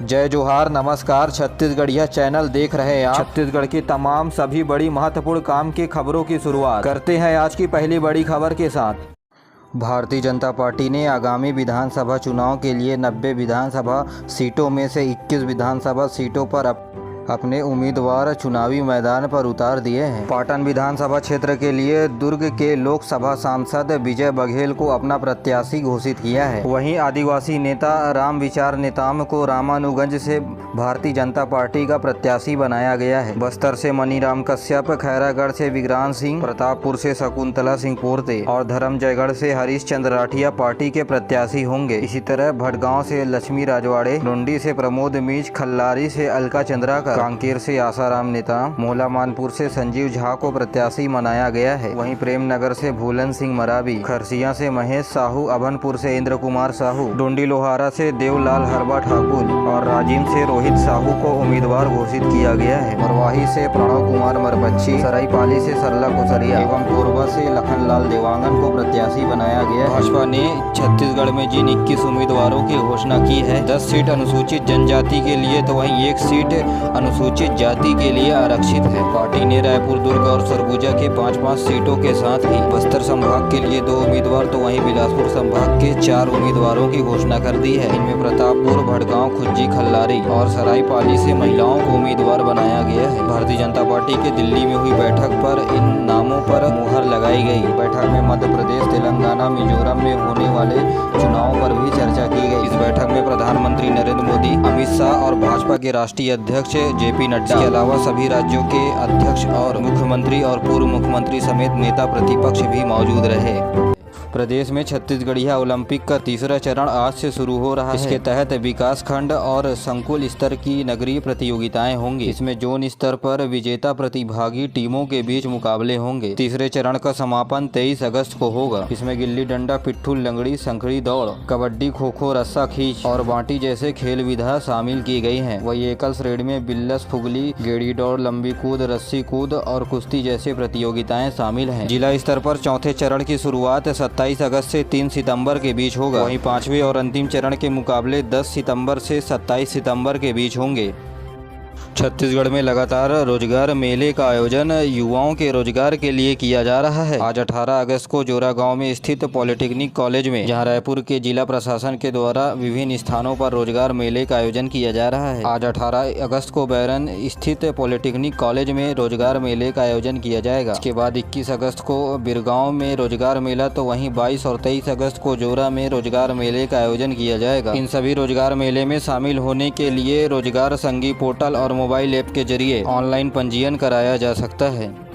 जय जोहार, नमस्कार। छत्तीसगढ़िया चैनल देख रहे हैं आप। छत्तीसगढ़ की तमाम सभी बड़ी महत्वपूर्ण काम की खबरों की शुरुआत करते हैं आज की पहली बड़ी खबर के साथ। भारतीय जनता पार्टी ने आगामी विधानसभा चुनाव के लिए 90 विधानसभा सीटों में से 21 विधानसभा सीटों पर अपने उम्मीदवार चुनावी मैदान पर उतार दिए हैं। पाटन विधानसभा क्षेत्र के लिए दुर्ग के लोकसभा सांसद विजय बघेल को अपना प्रत्याशी घोषित किया है। वहीं आदिवासी नेता राम विचार नेताम को रामानुगंज से भारतीय जनता पार्टी का प्रत्याशी बनाया गया है। बस्तर से मनीराम कश्यप, खैरागढ़ से विक्रांत सिंह, प्रतापपुर से शकुंतला सिंह पोर्ते और धर्मजयगढ़ से हरीश चंद्र राठिया पार्टी के प्रत्याशी होंगे। इसी तरह भटगांव से लक्ष्मी राजवाड़े, लुंडी से प्रमोद मीज, खल्लारी से अलका चंद्राकर, कांकेर से आसाराम नेताम, मोहला मानपुर से संजीव झा को प्रत्याशी बनाया गया है। वहीं प्रेमनगर से भूलन सिंह मरावी, खरसिया से महेश साहू, अभनपुर से इंद्र कुमार साहू, डोंडी लोहारा से देवलाल हरबा ठाकुर और राजिम से रोहित साहू को उम्मीदवार घोषित किया गया है। मरवाही से प्रणव कुमार मरबच्ची, सरायपाली से सरला कुसरिया एवं कोरबा से लखनलाल देवांगन को प्रत्याशी बनाया गया है। भाजपा ने छत्तीसगढ़ में जिन 21 उम्मीदवारों की घोषणा की है, 10 सीट अनुसूचित जनजाति के लिए तो वहीं 1 सीट अनुसूचित जाति के लिए आरक्षित है। पार्टी ने रायपुर, दुर्ग और सरगुजा के 5-5 सीटों के साथ ही बस्तर संभाग के लिए 2 उम्मीदवार तो वहीं बिलासपुर संभाग के 4 उम्मीदवारों की घोषणा कर दी है। इनमें प्रतापपुर, भटगांव, खुज्जी, खल्लारी और सरायपाली से महिलाओं को उम्मीदवार बनाया गया है। भारतीय जनता पार्टी के दिल्ली में हुई बैठक पर इन नामों पर मुहर लगाई गई। बैठक में मध्य प्रदेश, तेलंगाना, मिजोरम में होने वाले चुनाव पर भी चर्चा की गई। इस बैठक में प्रधानमंत्री नरेंद्र मोदी, अमित शाह और भाजपा के राष्ट्रीय अध्यक्ष जेपी नड्डा के अलावा सभी राज्यों के अध्यक्ष और मुख्यमंत्री और पूर्व मुख्यमंत्री समेत नेता प्रतिपक्ष भी मौजूद रहे। प्रदेश में छत्तीसगढ़िया ओलंपिक का तीसरा चरण आज से शुरू हो रहा है। इसके तहत विकास खंड और संकुल स्तर की नगरीय प्रतियोगिताएं होंगी। इसमें जोन स्तर पर विजेता प्रतिभागी टीमों के बीच मुकाबले होंगे। तीसरे चरण का समापन 23 अगस्त को होगा। इसमें गिल्ली डंडा, पिट्ठू, लंगड़ी, संखड़ी दौड़, कबड्डी, खो खो, रस्सा खींच और बांटी जैसे खेल विधा शामिल की गई है। वही एकल श्रेणी में बिल्लस, फुगली, गेड़ी दौड़, लंबी कूद, रस्सी कूद और कुश्ती जैसे प्रतियोगिताएं शामिल हैं। जिला स्तर पर चौथे चरण की शुरुआत 27 अगस्त से 3 सितंबर के बीच होगा। वहीं 5वें और अंतिम चरण के मुकाबले 10 सितंबर से 27 सितंबर के बीच होंगे। छत्तीसगढ़ में लगातार रोजगार मेले का आयोजन युवाओं के रोजगार के लिए किया जा रहा है। आज 18 अगस्त को जोरागांव में स्थित पॉलिटेक्निक कॉलेज में, जहां रायपुर के जिला प्रशासन के द्वारा विभिन्न स्थानों पर रोजगार मेले का आयोजन किया जा रहा है। आज 18 अगस्त को बैरन स्थित पॉलिटेक्निक कॉलेज में रोजगार मेले का आयोजन किया जाएगा। इसके बाद 21 अगस्त को बिरगांव में रोजगार मेला, तो वहीं 22 और 23 अगस्त को जोरा में रोजगार मेले का आयोजन किया जाएगा। इन सभी रोजगार मेले में शामिल होने के लिए रोजगार संगी पोर्टल और मोबाइल ऐप के जरिए ऑनलाइन पंजीयन कराया जा सकता है।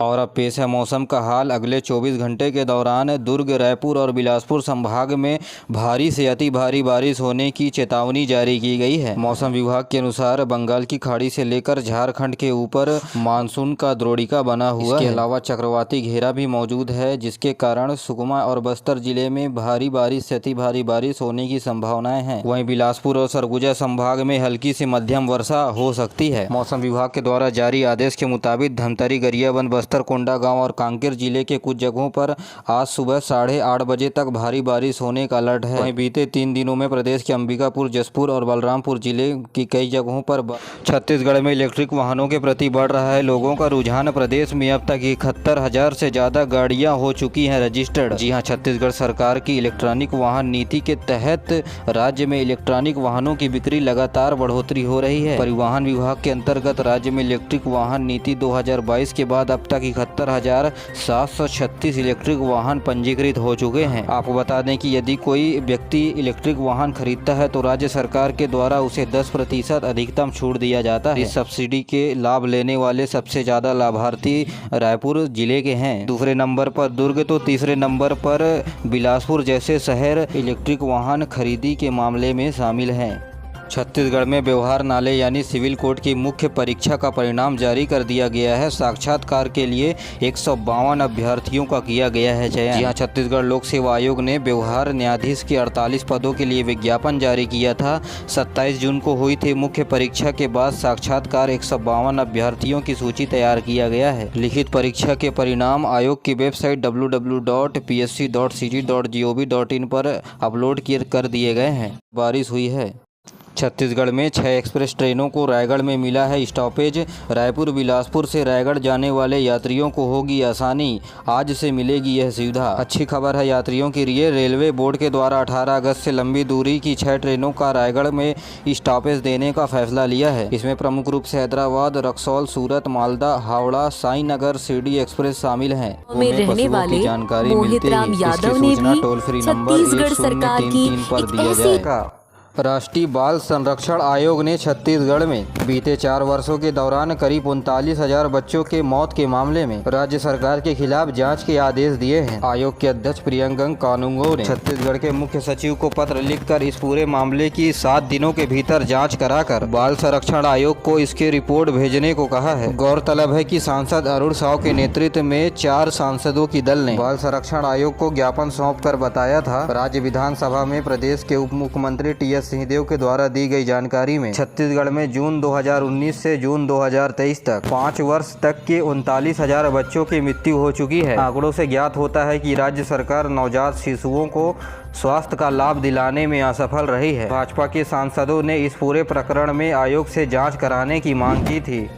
और अब पेश है मौसम का हाल। अगले 24 घंटे के दौरान दुर्ग, रायपुर और बिलासपुर संभाग में भारी से अति भारी बारिश होने की चेतावनी जारी की गई है। मौसम विभाग के अनुसार बंगाल की खाड़ी से लेकर झारखंड के ऊपर मानसून का द्रोणिका बना हुआ है। इसके अलावा चक्रवाती घेरा भी मौजूद है, जिसके कारण सुकमा और बस्तर जिले में भारी बारिश से अति भारी बारिश होने की संभावनाएं हैं। वहीं बिलासपुर और सरगुजा संभाग में हल्की से मध्यम वर्षा हो सकती है। मौसम विभाग के द्वारा जारी आदेश के मुताबिक धमतरी, गरियाबंद, बस्तर, कोंडागांव और कांकेर जिले के कुछ जगहों पर आज सुबह 8:30 बजे तक भारी बारिश होने का अलर्ट है। वहीं बीते 3 दिनों में प्रदेश के अंबिकापुर, जसपुर और बलरामपुर जिले की कई जगहों पर छत्तीसगढ़ में इलेक्ट्रिक वाहनों के प्रति बढ़ रहा है लोगों का रुझान। प्रदेश में अब तक 71,000 से ज्यादा गाड़ियां हो चुकी हैं रजिस्टर्ड। जी हां, छत्तीसगढ़ सरकार की इलेक्ट्रॉनिक वाहन नीति के तहत राज्य में इलेक्ट्रॉनिक वाहनों की बिक्री लगातार बढ़ोतरी हो रही है। परिवहन विभाग के अंतर्गत राज्य में इलेक्ट्रिक वाहन नीति 2022 के बाद अब तक 71,736 इलेक्ट्रिक वाहन पंजीकृत हो चुके हैं। आपको बता दें कि यदि कोई व्यक्ति इलेक्ट्रिक वाहन खरीदता है तो राज्य सरकार के द्वारा उसे 10% अधिकतम छूट दिया जाता है। इस सब्सिडी के लाभ लेने वाले सबसे ज्यादा लाभार्थी रायपुर जिले के हैं। दूसरे नंबर पर दुर्ग, तो तीसरे नंबर पर बिलासपुर जैसे शहर इलेक्ट्रिक वाहन खरीदी के मामले में शामिल हैं। छत्तीसगढ़ में व्यवहार नाले यानी सिविल कोर्ट की मुख्य परीक्षा का परिणाम जारी कर दिया गया है। साक्षात्कार के लिए 152 अभ्यर्थियों का किया गया है चयन। यहाँ छत्तीसगढ़ लोक सेवा आयोग ने व्यवहार न्यायाधीश के 48 पदों के लिए विज्ञापन जारी किया था। 27 जून को हुई थी मुख्य परीक्षा के बाद साक्षात्कार 152 अभ्यर्थियों की सूची तैयार किया गया है। लिखित परीक्षा के परिणाम आयोग की वेबसाइट www.psc.cg.gov.in पर अपलोड कर दिए गए हैं। बारिश हुई है। छत्तीसगढ़ में 6 एक्सप्रेस ट्रेनों को रायगढ़ में मिला है स्टॉपेज। रायपुर बिलासपुर से रायगढ़ जाने वाले यात्रियों को होगी आसानी, आज से मिलेगी यह सुविधा। अच्छी खबर है यात्रियों के लिए। रेलवे बोर्ड के द्वारा 18 अगस्त से लंबी दूरी की 6 ट्रेनों का रायगढ़ में स्टॉपेज देने का फैसला लिया है। इसमें प्रमुख रूप से हैदराबाद, रक्सौल, सूरत, मालदा, हावड़ा, साईनगर, शिरडी एक्सप्रेस शामिल हैं। रहने वाले जानकारी मोहित राम यादव ने भी टोल फ्री नंबर छत्तीसगढ़ सरकार की 1033 पर दिया जाएगा। राष्ट्रीय बाल संरक्षण आयोग ने छत्तीसगढ़ में बीते 4 वर्षों के दौरान करीब 39,000 बच्चों के मौत के मामले में राज्य सरकार के खिलाफ जांच के आदेश दिए हैं। आयोग के अध्यक्ष प्रियंका कानूंगो ने छत्तीसगढ़ के मुख्य सचिव को पत्र लिखकर इस पूरे मामले की 7 दिनों के भीतर जाँच कराकर बाल संरक्षण आयोग को इसकी रिपोर्ट भेजने को कहा है। गौरतलब है कि सांसद अरुण साव के नेतृत्व में 4 सांसदों की दल ने बाल संरक्षण आयोग को ज्ञापन सौंपकर बताया था। राज्य विधानसभा में प्रदेश के उप मुख्यमंत्री टी सिंहदेव के द्वारा दी गई जानकारी में छत्तीसगढ़ में जून 2019 से जून 2023 तक 5 वर्ष तक के 39,000 बच्चों की मृत्यु हो चुकी है। आंकड़ों से ज्ञात होता है कि राज्य सरकार नवजात शिशुओं को स्वास्थ्य का लाभ दिलाने में असफल रही है। भाजपा के सांसदों ने इस पूरे प्रकरण में आयोग से जांच कराने की मांग की थी।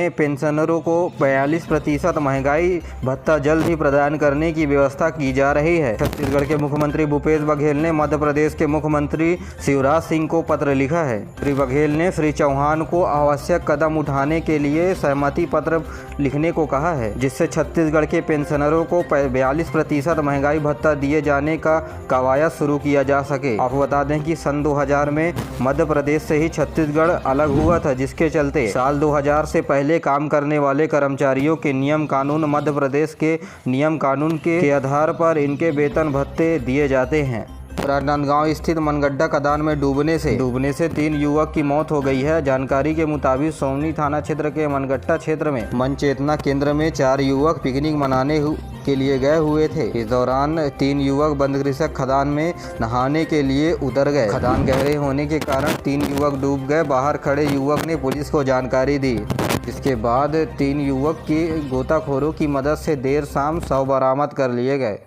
पेंशनरों को 42% महंगाई भत्ता जल्द ही प्रदान करने की व्यवस्था की जा रही है। छत्तीसगढ़ के मुख्यमंत्री भूपेश बघेल ने मध्य प्रदेश के मुख्यमंत्री शिवराज सिंह को पत्र लिखा है। श्री बघेल ने श्री चौहान को आवश्यक कदम उठाने के लिए सहमति पत्र लिखने को कहा है, जिससे छत्तीसगढ़ के पेंशनरों को 42% महंगाई भत्ता दिए जाने का कवायद शुरू किया जा सके। आपको बता दें कि सन 2000 में मध्य प्रदेश से ही छत्तीसगढ़ अलग हुआ था, जिसके चलते साल 2000 से पहले काम करने वाले कर्मचारियों के नियम कानून मध्य प्रदेश के नियम कानून के आधार पर इनके वेतन भत्ते दिए जाते हैं। राजनांदगांव स्थित मनगड्ढा खदान में डूबने से 3 युवक की मौत हो गई है। जानकारी के मुताबिक सोमनी थाना क्षेत्र के मनगट्टा क्षेत्र में मन चेतना केंद्र में 4 युवक पिकनिक मनाने के लिए गए हुए थे। इस दौरान 3 युवक बंदकृषक खदान में नहाने के लिए उतर गए। खदान गहरे होने के कारण 3 युवक डूब गए। बाहर खड़े युवक ने पुलिस को जानकारी दी। इसके बाद 3 युवक की गोताखोरों की मदद से देर शाम शव बरामद कर लिए गए।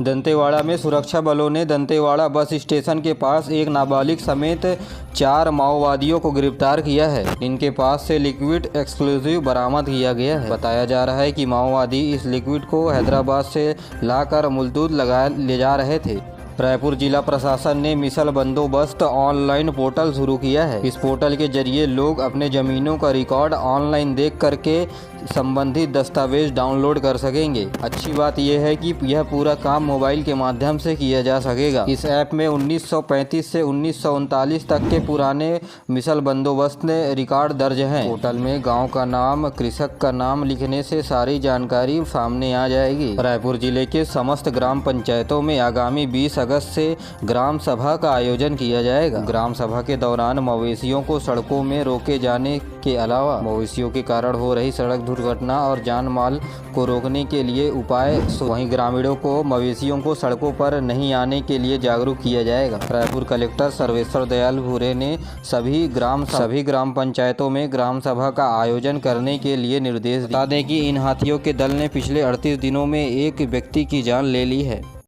दंतेवाड़ा में सुरक्षा बलों ने दंतेवाड़ा बस स्टेशन के पास एक नाबालिग समेत 4 माओवादियों को गिरफ्तार किया है। इनके पास से लिक्विड एक्सप्लोजिव बरामद किया गया है। बताया जा रहा है कि माओवादी इस लिक्विड को हैदराबाद से लाकर मुलतूद ले जा रहे थे। रायपुर जिला प्रशासन ने मिसल बंदोबस्त ऑनलाइन पोर्टल शुरू किया है। इस पोर्टल के जरिए लोग अपने जमीनों का रिकॉर्ड ऑनलाइन देख करके संबंधित दस्तावेज डाउनलोड कर सकेंगे। अच्छी बात यह है कि यह पूरा काम मोबाइल के माध्यम से किया जा सकेगा। इस ऐप में 1935 से 1939 तक के पुराने मिसल बंदोबस्त रिकॉर्ड दर्ज हैं। पोर्टल में गांव का नाम, कृषक का नाम लिखने से सारी जानकारी सामने आ जाएगी। रायपुर जिले के समस्त ग्राम पंचायतों में आगामी 20 अगस्त से ग्राम सभा का आयोजन किया जाएगा। ग्राम सभा के दौरान मवेशियों को सड़कों में रोके जाने के अलावा मवेशियों के कारण हो रही सड़क दुर्घटना और जान माल को रोकने के लिए उपाय, वहीं ग्रामीणों को मवेशियों को सड़कों पर नहीं आने के लिए जागरूक किया जाएगा। रायपुर कलेक्टर सर्वेश्वर दयाल भूरे ने सभी ग्राम पंचायतों में ग्राम सभा का आयोजन करने के लिए निर्देश दिए। बता दें कि इन हाथियों के दल ने पिछले 38 दिनों में एक व्यक्ति की जान ले ली है।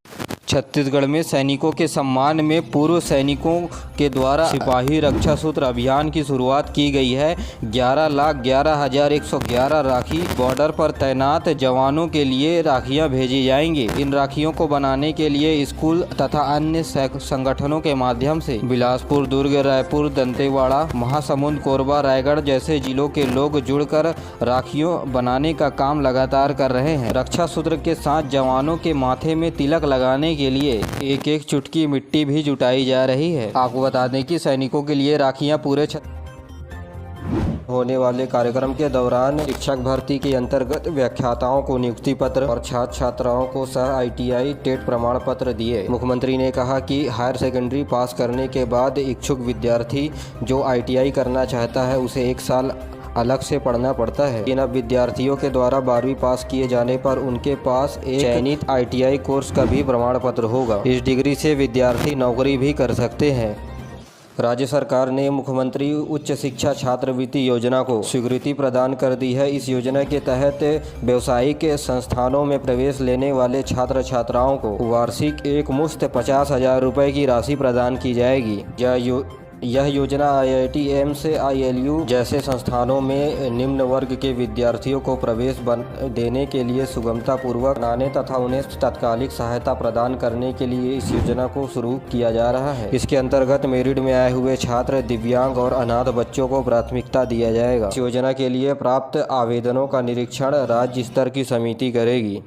छत्तीसगढ़ में सैनिकों के सम्मान में पूर्व सैनिकों के द्वारा सिपाही रक्षा सूत्र अभियान की शुरुआत की गई है। 11,11,111 राखी बॉर्डर पर तैनात जवानों के लिए राखियां भेजी जाएंगी। इन राखियों को बनाने के लिए स्कूल तथा अन्य संगठनों के माध्यम से बिलासपुर, दुर्ग, रायपुर, दंतेवाड़ा, महासमुंद, कोरबा, रायगढ़ जैसे जिलों के लोग जुड़कर राखियों बनाने का काम लगातार कर रहे हैं। रक्षा सूत्र के साथ जवानों के माथे में तिलक लगाने के लिए एक चुटकी मिट्टी भी जुटाई जा रही है। आपको बता दें कि सैनिकों के लिए राखियां पूरे होने वाले कार्यक्रम के दौरान शिक्षक भर्ती के अंतर्गत व्याख्याताओं को नियुक्ति पत्र और छात्र छात्राओं को ITI टेट प्रमाण पत्र दिए। मुख्यमंत्री ने कहा कि हायर सेकेंडरी पास करने के बाद इच्छुक विद्यार्थी जो ITI करना चाहता है उसे 1 साल अलग से पढ़ना पड़ता है। इन अब विद्यार्थियों के द्वारा 12वीं पास किए जाने पर उनके पास एक चयनित ITI कोर्स का भी प्रमाण पत्र होगा। इस डिग्री से विद्यार्थी नौकरी भी कर सकते हैं। राज्य सरकार ने मुख्यमंत्री उच्च शिक्षा छात्रवृत्ति योजना को स्वीकृति प्रदान कर दी है। इस योजना के तहत व्यावसायिक संस्थानों में प्रवेश लेने वाले छात्र छात्राओं को वार्षिक एक मुश्त 50,000 रुपये की राशि प्रदान की जाएगी। यह योजना IIT एम्स ILU जैसे संस्थानों में निम्न वर्ग के विद्यार्थियों को प्रवेश देने के लिए सुगमता पूर्वक बनाने तथा उन्हें तात्कालिक सहायता प्रदान करने के लिए इस योजना को शुरू किया जा रहा है। इसके अंतर्गत मेरिट में आए हुए छात्र, दिव्यांग और अनाथ बच्चों को प्राथमिकता दिया जाएगा। इस योजना के लिए प्राप्त आवेदनों का निरीक्षण राज्य स्तर की समिति करेगी।